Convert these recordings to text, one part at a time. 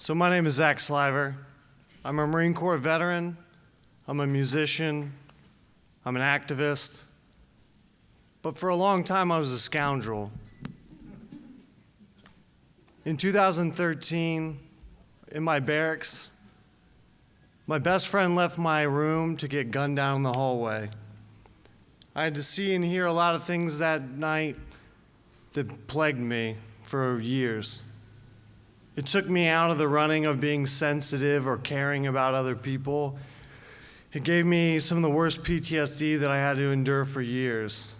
So my name is Zack Sliver. I'm a Marine Corps veteran. I'm a musician. I'm an activist. But for a long time, I was a scoundrel. In 2013, in my barracks, my best friend left my room to get gunned down in the hallway. I had to see and hear a lot of things that night that plagued me for years. It took me out of the running of being sensitive or caring about other people. It gave me some of the worst PTSD that I had to endure for years.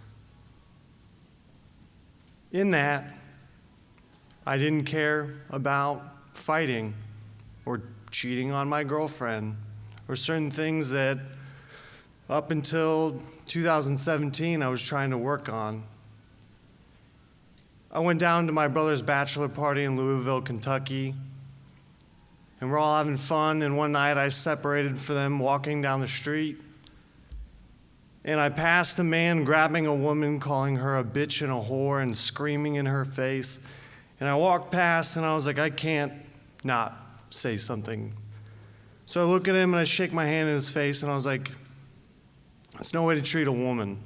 In that, I didn't care about fighting or cheating on my girlfriend or certain things that up until 2017 I was trying to work on. I went down to my brother's bachelor party in Louisville, Kentucky, and we're all having fun, and one night I separated from them walking down the street, and I passed a man grabbing a woman, calling her a bitch and a whore and screaming in her face, and I walked past and I was like, I can't not say something. So I look at him and I shake my hand in his face and I was like, that's no way to treat a woman.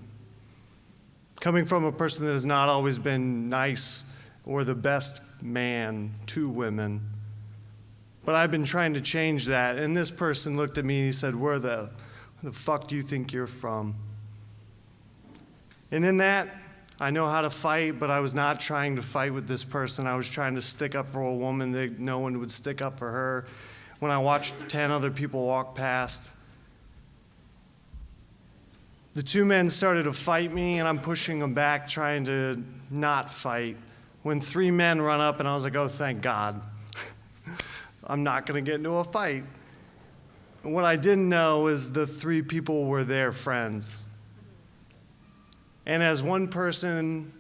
Coming from a person that has not always been nice or the best man to women. But I've been trying to change that. And this person looked at me and he said, where the fuck do you think you're from? And in that, I know how to fight, but I was not trying to fight with this person. I was trying to stick up for a woman that no one would stick up for her. When I watched 10 other people walk past, the two men started to fight me, and I'm pushing them back, trying to not fight. When 3 men run up, and I was like, oh, thank God. I'm not going to get into a fight. And what I didn't know is the 3 people were their friends. And as one person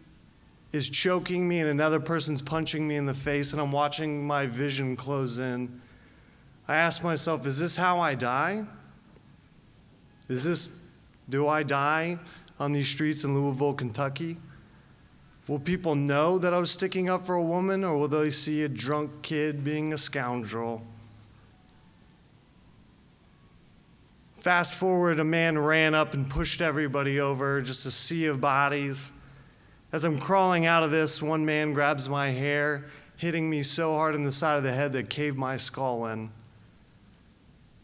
is choking me and another person's punching me in the face, and I'm watching my vision close in, I asked myself, is this how I die? Do I die on these streets in Louisville, Kentucky? Will people know that I was sticking up for a woman, or will they see a drunk kid being a scoundrel? Fast forward, a man ran up and pushed everybody over, just a sea of bodies. As I'm crawling out of this, one man grabs my hair, hitting me so hard in the side of the head that caved my skull in.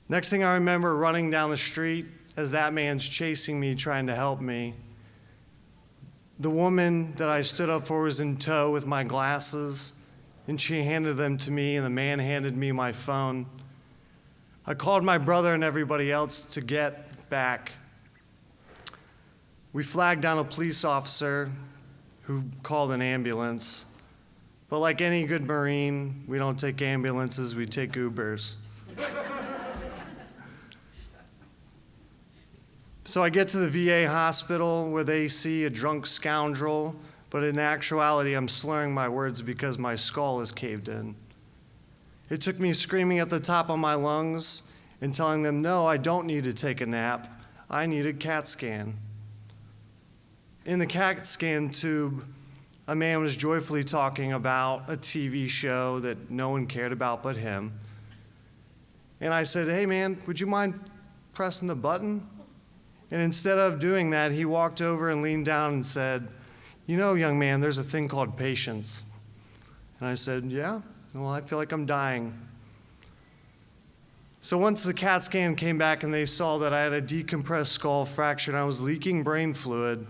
Next thing I remember, running down the street, as that man's chasing me, trying to help me. The woman that I stood up for was in tow with my glasses, and she handed them to me, and the man handed me my phone. I called my brother and everybody else to get back. We flagged down a police officer who called an ambulance. But like any good Marine, we don't take ambulances, we take Ubers. So I get to the VA hospital where they see a drunk scoundrel, but in actuality, I'm slurring my words because my skull is caved in. It took me screaming at the top of my lungs and telling them, no, I don't need to take a nap. I need a CAT scan. In the CAT scan tube, a man was joyfully talking about a TV show that no one cared about but him. And I said, hey man, would you mind pressing the button? And instead of doing that, he walked over and leaned down and said, you know, young man, there's a thing called patience. And I said, yeah, well, I feel like I'm dying. So once the CAT scan came back and they saw that I had a decompressed skull fracture and I was leaking brain fluid,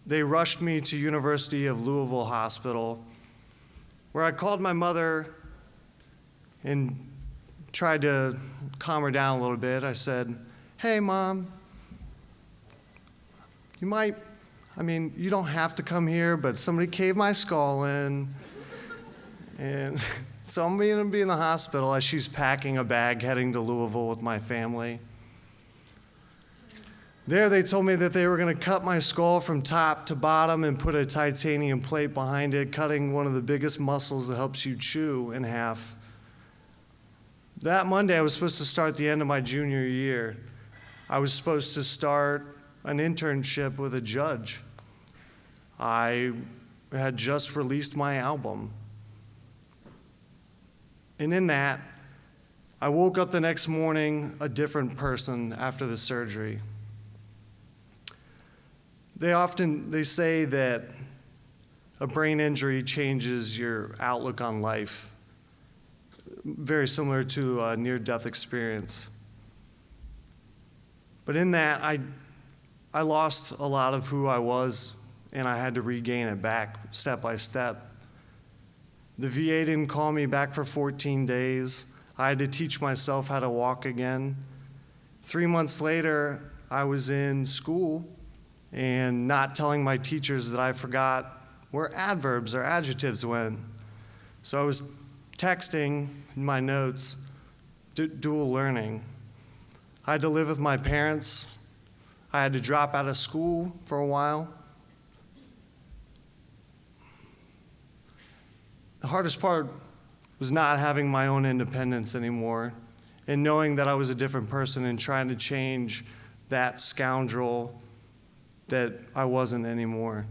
they rushed me to University of Louisville Hospital, where I called my mother and tried to calm her down a little bit. I said, hey, Mom, you don't have to come here, but somebody caved my skull in. And so I'm going to be in the hospital as she's packing a bag heading to Louisville with my family. There they told me that they were going to cut my skull from top to bottom and put a titanium plate behind it, cutting one of the biggest muscles that helps you chew in half. That Monday I was supposed to start the end of my junior year. I was supposed to start an internship with a judge. I had just released my album. And in that, I woke up the next morning a different person after the surgery. They say that a brain injury changes your outlook on life, very similar to a near-death experience. But in that, I lost a lot of who I was, and I had to regain it back step by step. The VA didn't call me back for 14 days. I had to teach myself how to walk again. 3 months later, I was in school and not telling my teachers that I forgot where adverbs or adjectives went. So I was texting in my notes, dual learning. I had to live with my parents. I had to drop out of school for a while. The hardest part was not having my own independence anymore and knowing that I was a different person and trying to change that scoundrel that I wasn't anymore.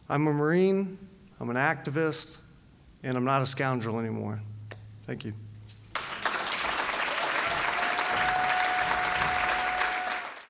I'm a Marine, I'm an activist, and I'm not a scoundrel anymore. Thank you.